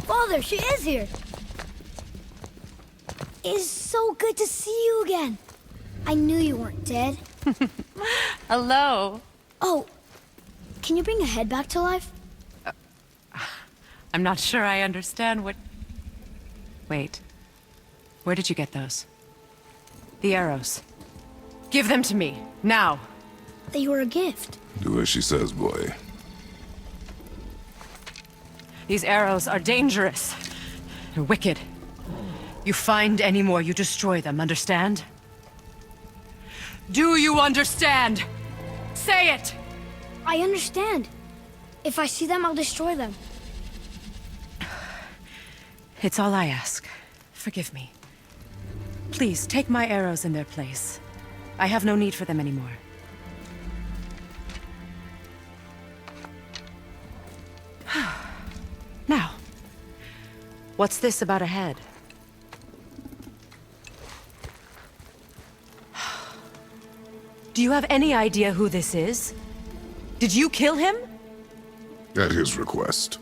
Father, she is here! It's so good to see you again. I knew you weren't dead. Hello. Oh, can you bring a head back to life? I'm not sure I understand what... Wait. Where did you get those? The arrows. Give them to me, now. They were a gift. Do as she says, boy. These arrows are dangerous. They're wicked. You find any more, you destroy them, understand? Do you understand? Say it! I understand. If I see them, I'll destroy them. It's all I ask. Forgive me. Please, take my arrows in their place. I have no need for them anymore. Now, what's this about a head? Do you have any idea who this is? Did you kill him? At his request.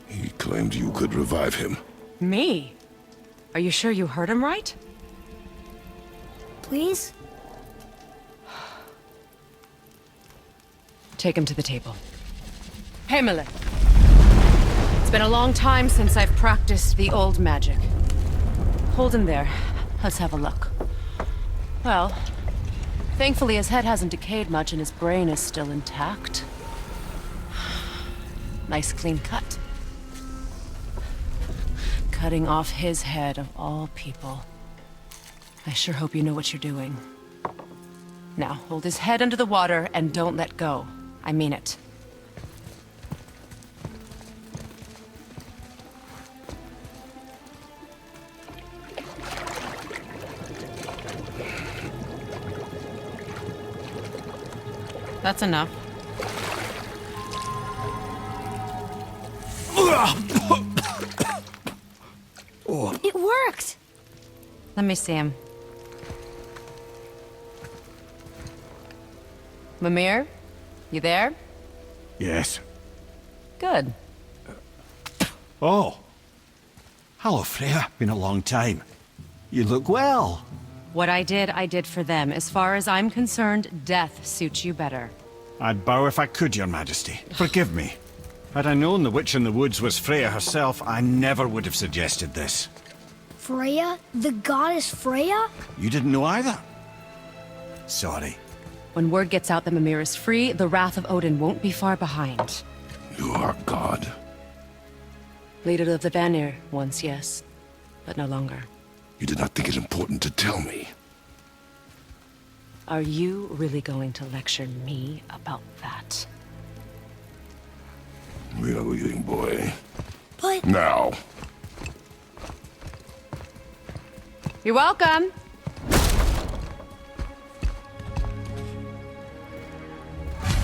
He claimed you could revive him. Me? Are you sure you heard him right? Please? Take him to the table. Himmelen. It's been a long time since I've practiced the old magic. Hold him there. Let's have a look. Well, thankfully his head hasn't decayed much and his brain is still intact. Nice clean cut. Cutting off his head of all people. I sure hope you know what you're doing. Now, hold his head under the water and don't let go. I mean it. That's enough. It worked! Let me see him. Mimir? You there? Yes. Good. Oh. Hello, Freya. Been a long time. You look well. What I did for them. As far as I'm concerned, death suits you better. I'd bow if I could, Your Majesty. Forgive me. Had I known the witch in the woods was Freya herself, I never would have suggested this. Freya? The goddess Freya? You didn't know either? Sorry. When word gets out that Mimir is free, the wrath of Odin won't be far behind. You are God. Leader of the Vanir, once, yes. But no longer. You did not think it important to tell me. Are you really going to lecture me about that? We are leaving, boy. But... Now. You're welcome!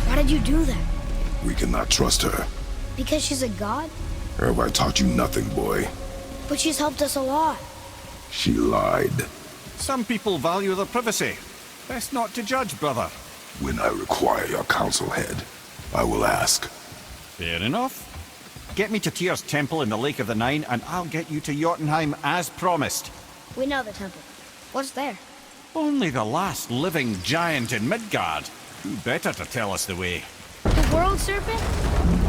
Why did you do that? We cannot trust her. Because she's a god? Have I taught you nothing, boy? But she's helped us a lot. She lied. Some people value their privacy. Best not to judge, brother. When I require your council head, I will ask. Fair enough. Get me to Tyr's temple in the Lake of the Nine, and I'll get you to Jotunheim as promised. We know the temple. What's there? Only the last living giant in Midgard. Who better to tell us the way? The world serpent?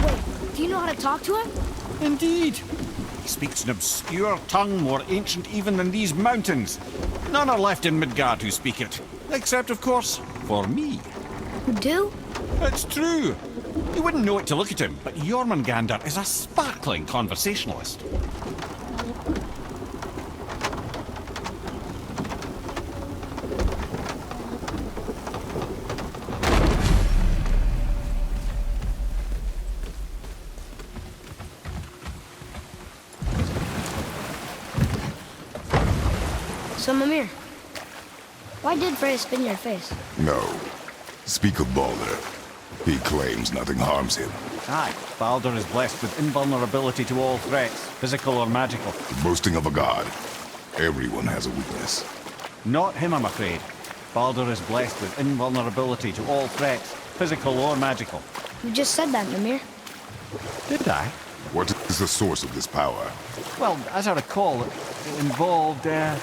Wait, do you know how to talk to him? Indeed. He speaks an obscure tongue more ancient even than these mountains. None are left in Midgard who speak it. Except, of course, for me. You do? It's true. You wouldn't know it to look at him, but Jormungandr is a sparkling conversationalist. So, Mimir, why did Freya spin your face? No. Speak of Baldur. He claims nothing harms him. Aye, Baldur is blessed with invulnerability to all threats, physical or magical. The boasting of a god. Everyone has a weakness. Not him, I'm afraid. Baldur is blessed with invulnerability to all threats, physical or magical. You just said that, Mimir. Did I? What is the source of this power? Well, as I recall, it involved, a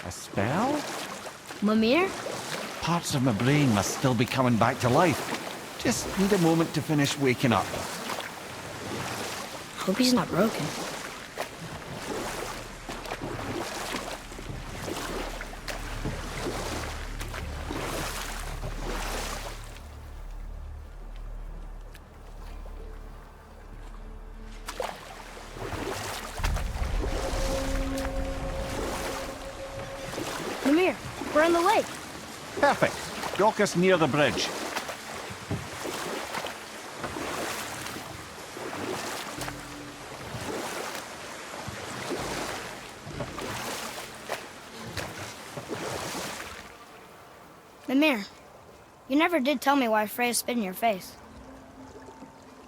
spell? Mimir? Parts of my brain must still be coming back to life. Just need a moment to finish waking up. Hope he's not broken. Mimir, we're on the lake. Perfect. Dock us near the bridge. Mimir, you never did tell me why Freya spit in your face.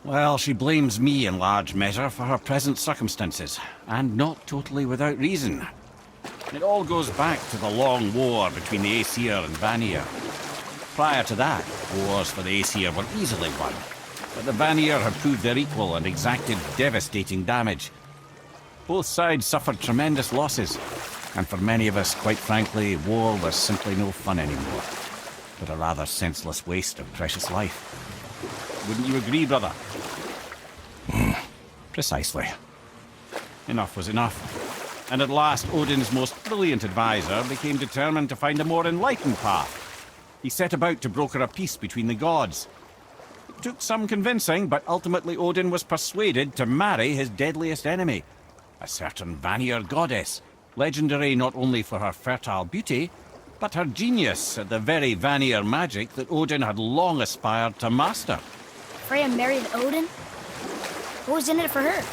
Well, she blames me in large measure for her present circumstances, and not totally without reason. It all goes back to the long war between the Aesir and Vanir. Prior to that, wars for the Aesir were easily won, but the Vanir had proved their equal and exacted devastating damage. Both sides suffered tremendous losses, and for many of us, quite frankly, war was simply no fun anymore, but a rather senseless waste of precious life. Wouldn't you agree, brother? Precisely. Enough was enough. And at last, Odin's most brilliant advisor became determined to find a more enlightened path. He set about to broker a peace between the gods. It took some convincing, but ultimately Odin was persuaded to marry his deadliest enemy, a certain Vanir goddess, legendary not only for her fertile beauty, but her genius at the very Vanir magic that Odin had long aspired to master. Freya married Odin? What was in it for her?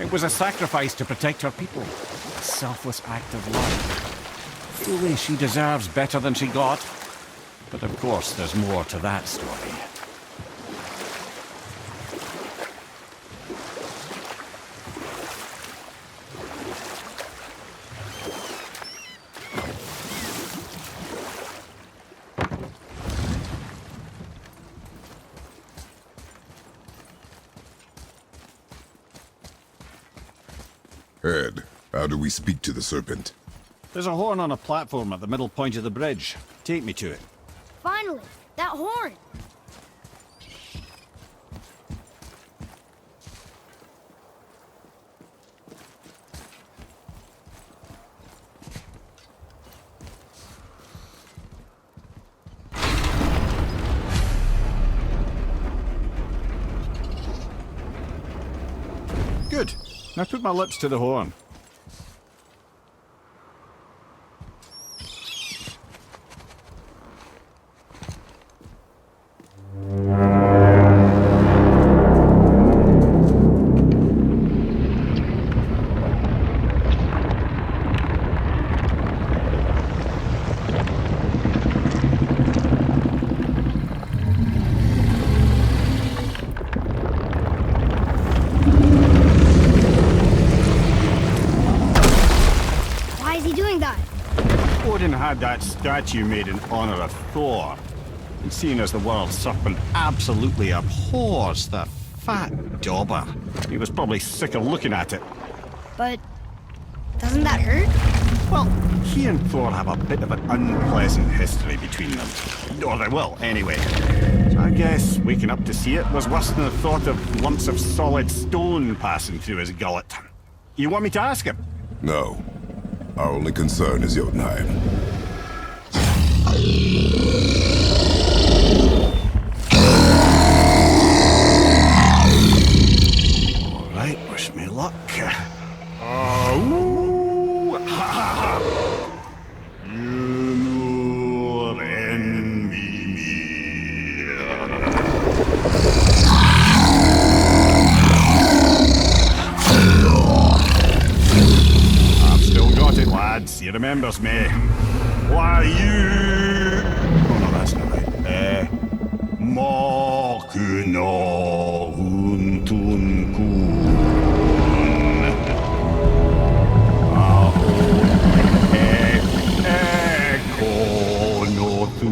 It was a sacrifice to protect her people, a selfless act of love. Truly, she deserves better than she got. But of course, there's more to that story. Ed, how do we speak to the serpent? There's a horn on a platform at the middle point of the bridge. Take me to it. Finally, that horn! Good. Now put my lips to the horn. Odin had that statue made in honor of Thor. And seeing as the world serpent absolutely abhors the fat dauber, he was probably sick of looking at it. But doesn't that hurt? Well, he and Thor have a bit of an unpleasant history between them. Or they will, anyway. So I guess waking up to see it was worse than the thought of lumps of solid stone passing through his gullet. You want me to ask him? No. Our only concern is Jotunheim. All right, wish me luck. Oh, ha ha ha! You envy me. I've still got it, lads. He remembers me. Why you? Oh no, that's not right. Makuna huntun kun. Ekonotuno.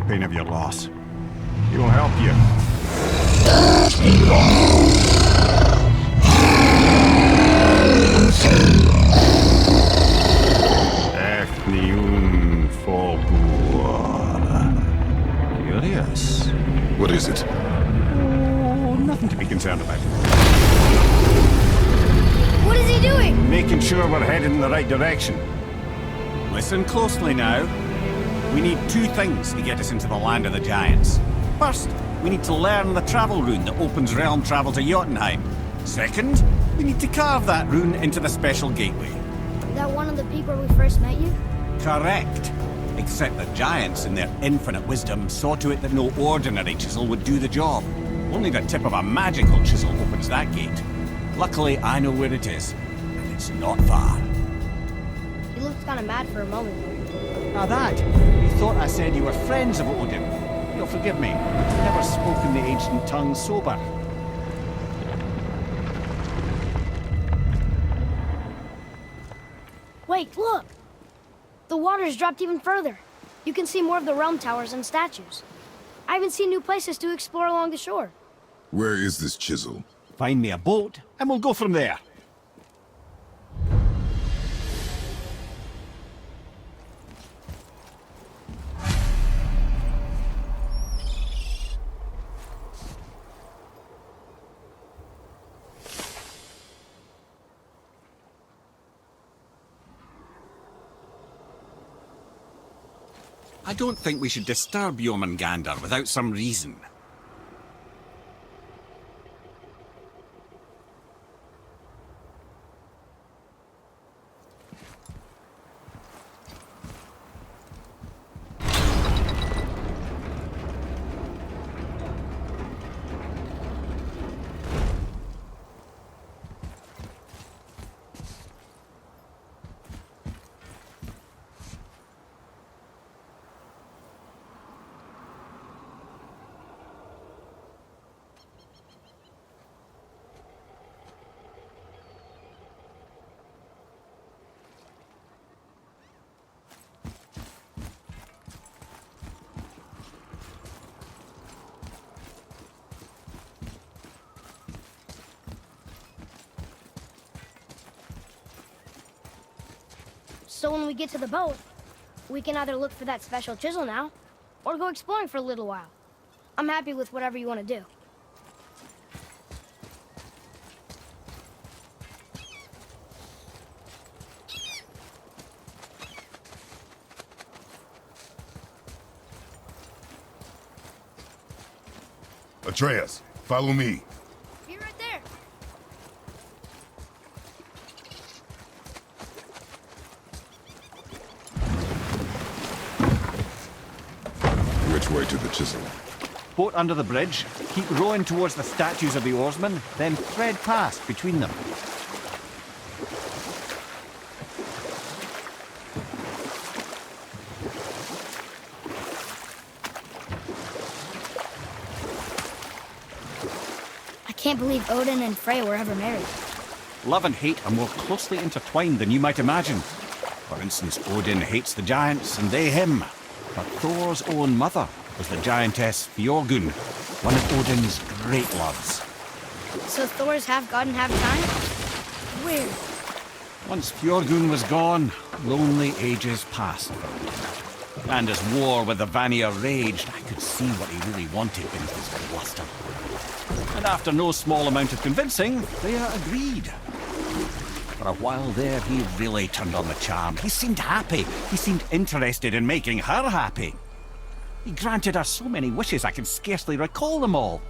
pain of your loss. He will help you. Efniun Forbur. Curious. What is it? Oh, nothing to be concerned about. What is he doing? Making sure we're headed in the right direction. Listen closely now. We need two things to get us into the land of the giants. First, we need to learn the travel rune that opens realm travel to Jotunheim. Second, we need to carve that rune into the special gateway. Is that one of the people we first met you? Correct. Except the giants, in their infinite wisdom, saw to it that no ordinary chisel would do the job. Only the tip of a magical chisel opens that gate. Luckily, I know where it is, and it's not far. He looked kind of mad for a moment. Now that, you thought I said you were friends of Odin. You'll forgive me. I've never spoken the ancient tongue sober. Wait, look! The water's dropped even further. You can see more of the realm towers and statues. I even see new places to explore along the shore. Where is this chisel? Find me a boat, and we'll go from there. I don't think we should disturb Jormungandr without some reason. So when we get to the boat, we can either look for that special chisel now, or go exploring for a little while. I'm happy with whatever you want to do. Atreus, follow me. Be right there. Which way to the chisel? Boat under the bridge, keep rowing towards the statues of the oarsmen, then thread past between them. I can't believe Odin and Frey were ever married. Love and hate are more closely intertwined than you might imagine. For instance, Odin hates the giants and they him. But Thor's own mother was the giantess Fjorgun, one of Odin's great loves. So Thor's half god and half giant? Weird. Once Fjorgun was gone, lonely ages passed for Odin. And as war with the Vanir raged, I could see what he really wanted beneath his bluster. And after no small amount of convincing, Freya agreed. For a while there, he really turned on the charm. He seemed happy. He seemed interested in making her happy. He granted her so many wishes I can scarcely recall them all.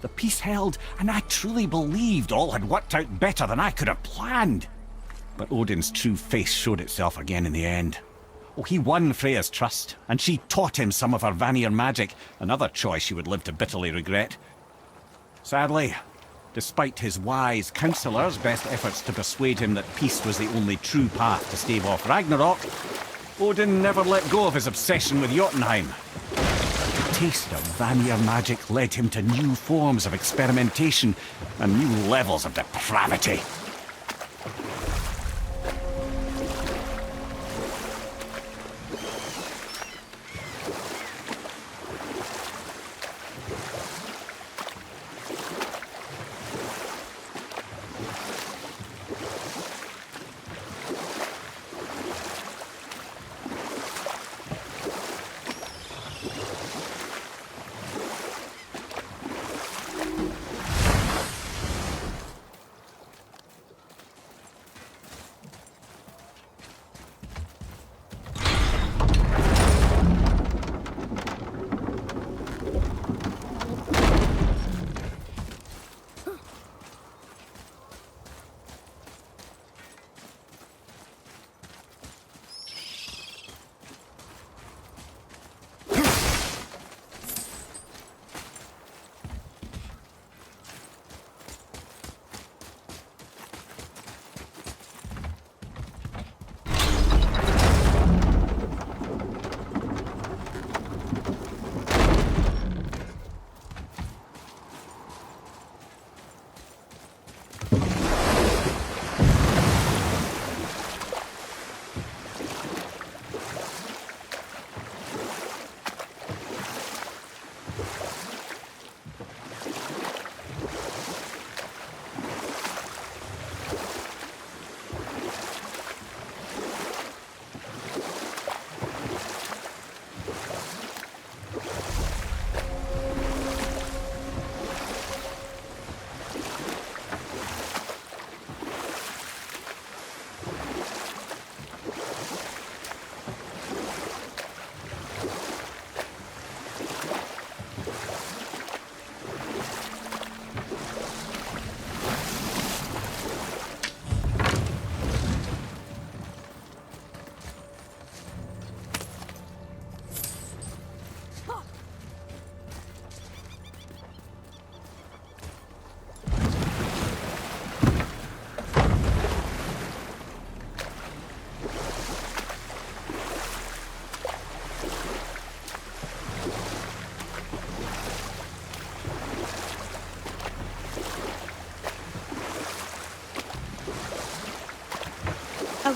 The peace held, and I truly believed all had worked out better than I could have planned. But Odin's true face showed itself again in the end. Oh, he won Freya's trust, and she taught him some of her Vanir magic, another choice he would live to bitterly regret. Sadly, despite his wise counsellors' best efforts to persuade him that peace was the only true path to stave off Ragnarok, Odin never let go of his obsession with Jotunheim. The taste of Vanir magic led him to new forms of experimentation and new levels of depravity.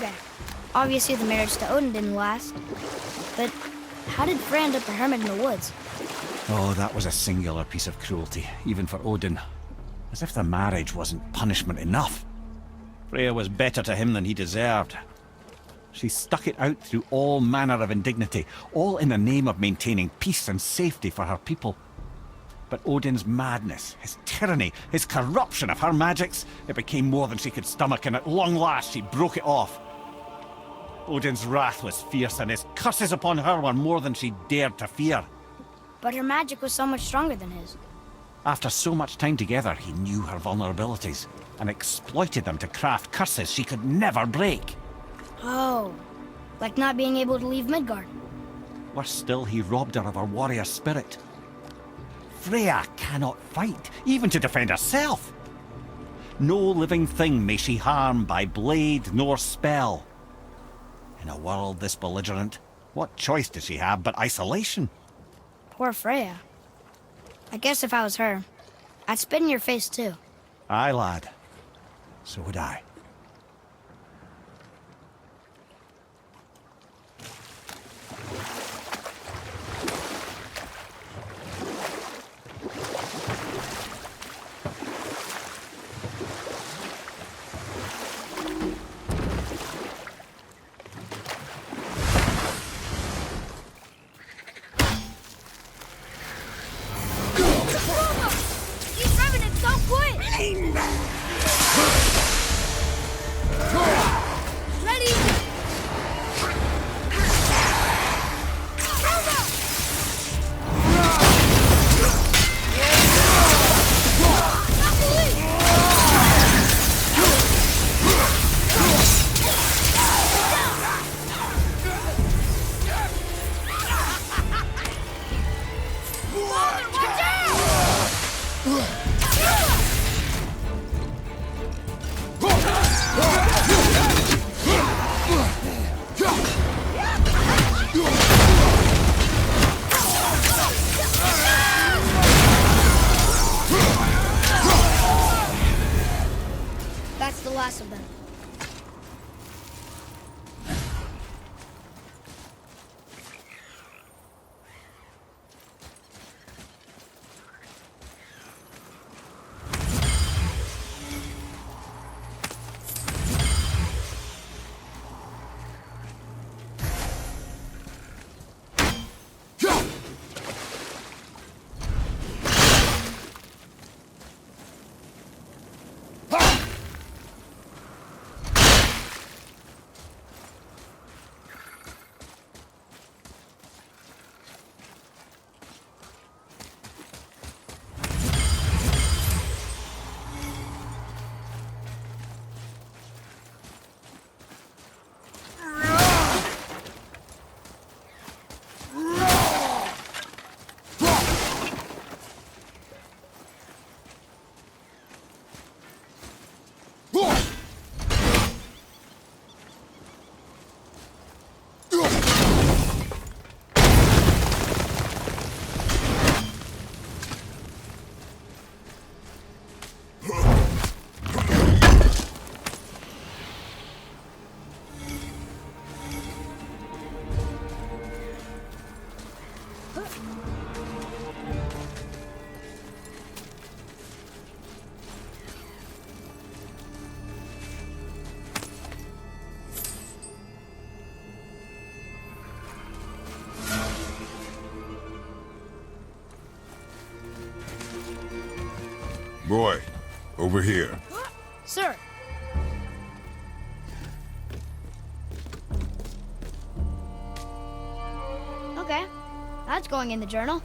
Okay. Obviously the marriage to Odin didn't last. But how did Frey end up a hermit in the woods? Oh, that was a singular piece of cruelty, even for Odin. As if the marriage wasn't punishment enough. Freya was better to him than he deserved. She stuck it out through all manner of indignity, all in the name of maintaining peace and safety for her people. But Odin's madness, his tyranny, his corruption of her magics, it became more than she could stomach, and at long last she broke it off. Odin's wrath was fierce, and his curses upon her were more than she dared to fear. But her magic was so much stronger than his. After so much time together, he knew her vulnerabilities, and exploited them to craft curses she could never break. Oh, like not being able to leave Midgard. Worse still, he robbed her of her warrior spirit. Freya cannot fight, even to defend herself. No living thing may she harm by blade nor spell. In a world this belligerent, what choice does she have but isolation? Poor Freya. I guess if I was her, I'd spit in your face too. Aye, lad. So would I. These revenants don't quit! Ready? That's the last of them. Boy, over here. Sir. Okay, that's going in the journal.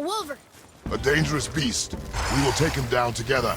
A wolverine. A dangerous beast. We will take him down together.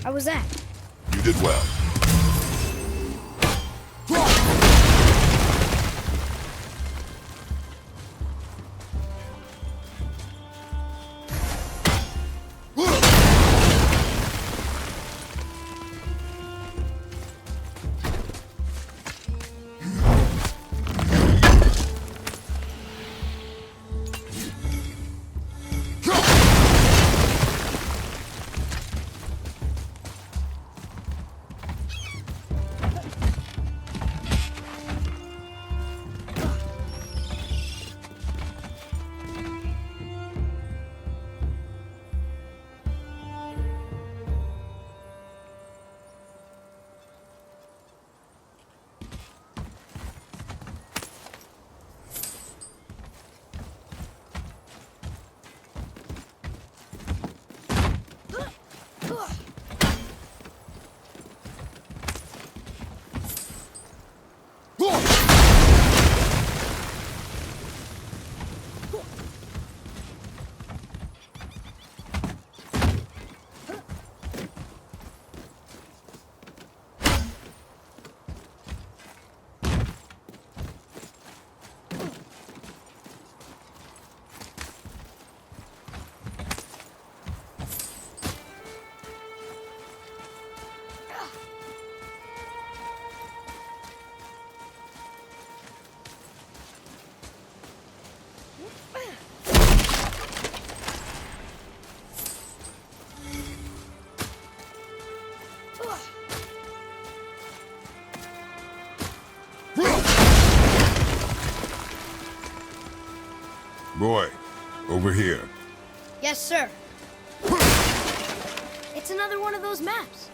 How was that? You did well. Boy, over here. Yes, sir. It's another one of those maps.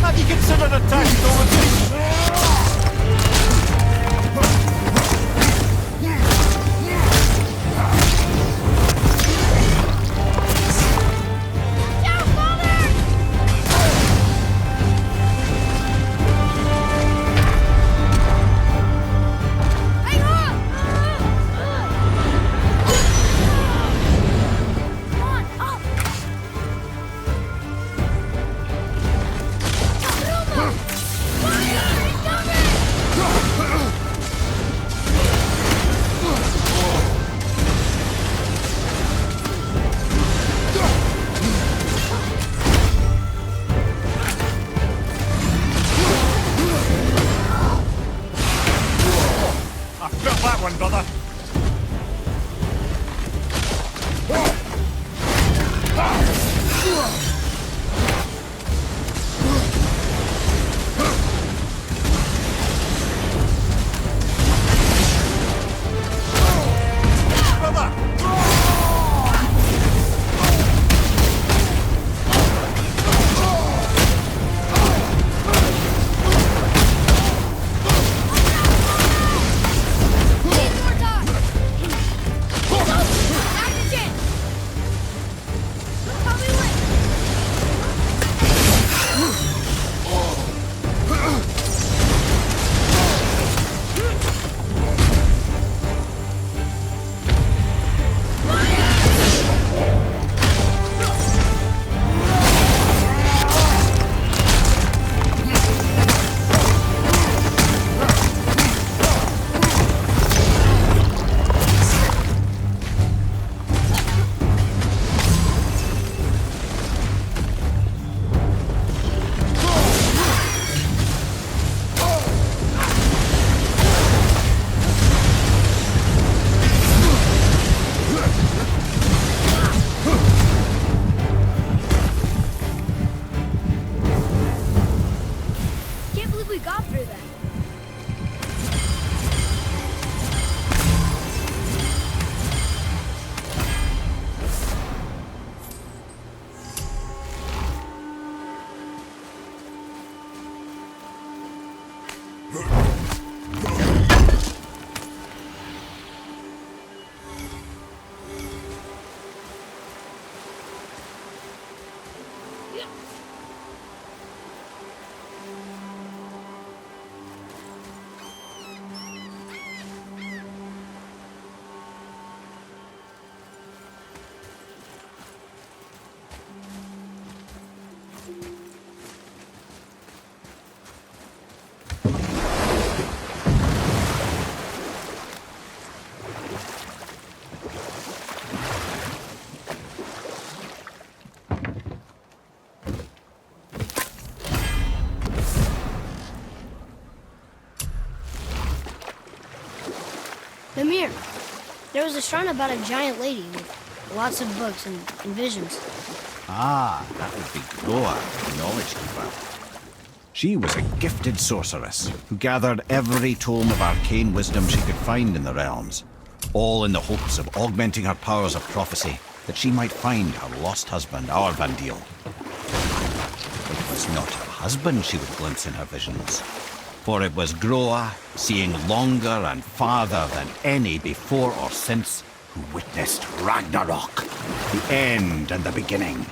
Have you considered attacking over this? Hang on! Come on, up! Bruno! got through that? Mimir, there was a shrine about a giant lady with lots of books and visions. Ah, that would be Groa, the Knowledge Keeper. She was a gifted sorceress who gathered every tome of arcane wisdom she could find in the realms, all in the hopes of augmenting her powers of prophecy, that she might find her lost husband, Arvandil. It was not her husband she would glimpse in her visions, for it was Groa, seeing longer and farther than any before or since, who witnessed Ragnarök, the end and the beginning.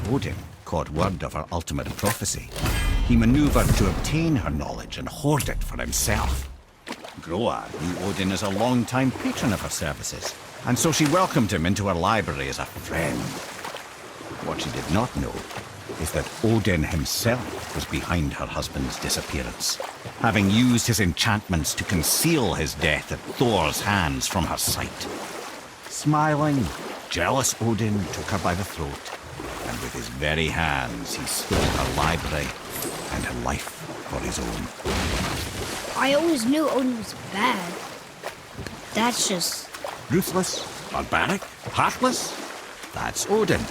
Odin caught word of her ultimate prophecy. He maneuvered to obtain her knowledge and hoard it for himself. Groa knew Odin as a long-time patron of her services, and so she welcomed him into her library as a friend. What she did not know is that Odin himself was behind her husband's disappearance, having used his enchantments to conceal his death at Thor's hands from her sight. Smiling, jealous Odin took her by the throat, and with his very hands he stole her library and her life for his own. I always knew Odin was bad. That's just... Ruthless, barbaric, heartless? That's Odin.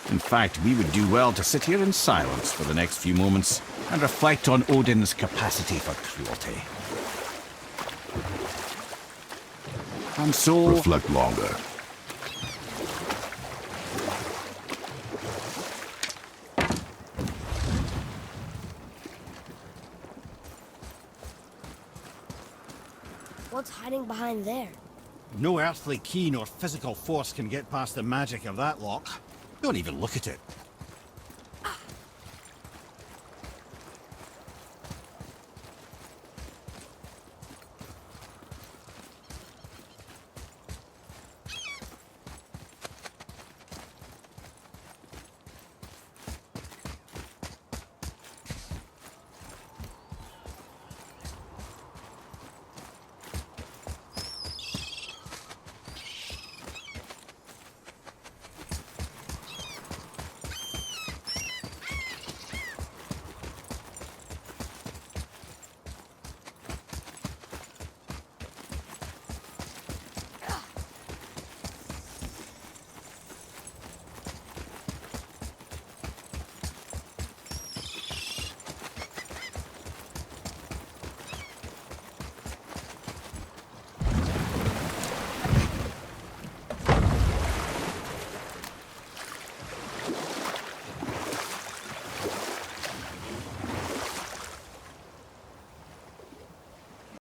In fact, we would do well to sit here in silence for the next few moments and reflect on Odin's capacity for cruelty. And so... Reflect longer. What's hiding behind there? No earthly key nor physical force can get past the magic of that lock. Don't even look at it.